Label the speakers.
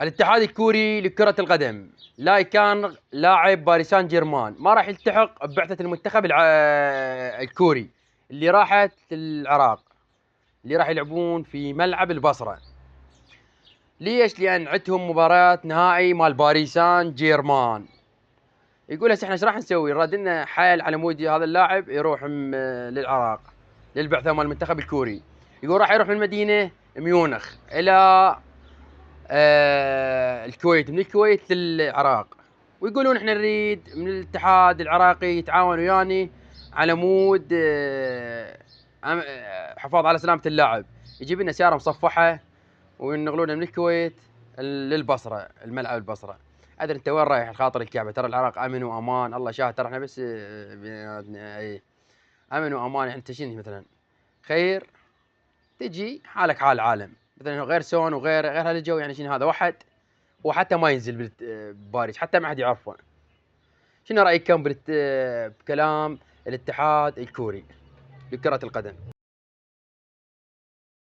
Speaker 1: الاتحاد الكوري لكرة القدم لا كان لاعب باريس سان جيرمان ما راح يلتحق ببعثة المنتخب الكوري اللي راحت العراق، اللي راح يلعبون في ملعب البصرة. ليش؟ لأن عندهم مباراة نهائي مال باريس سان جيرمان. يقول هسه احنا ايش راح نسوي؟ نراد لنا حيل على مود هذا اللاعب يروح للعراق للبعثة مال المنتخب الكوري. يقول راح يروح من المدينة ميونخ إلى الكويت، من الكويت للعراق. ويقولون احنا نريد من الاتحاد العراقي يتعاون وياني على مود حفاظ على سلامة اللاعب، يجيب لنا سيارة مصفحة وينقلونه من الكويت للبصرة، الملعب البصرة. ادري انت وين رايح الخاطر الكعبة، ترى العراق امن وامان، الله شاهد، ترى احنا بس اي امن وامان. يعني انت شنو مثلا خير تجي حالك حال العالم، مثلا غير سون وغير هذا الجو، يعني شنو هذا وحد وحتى ما ينزل بباريس حتى ما حد يعرفه. شنو رايكم بكلام الاتحاد الكوري لكرة القدم؟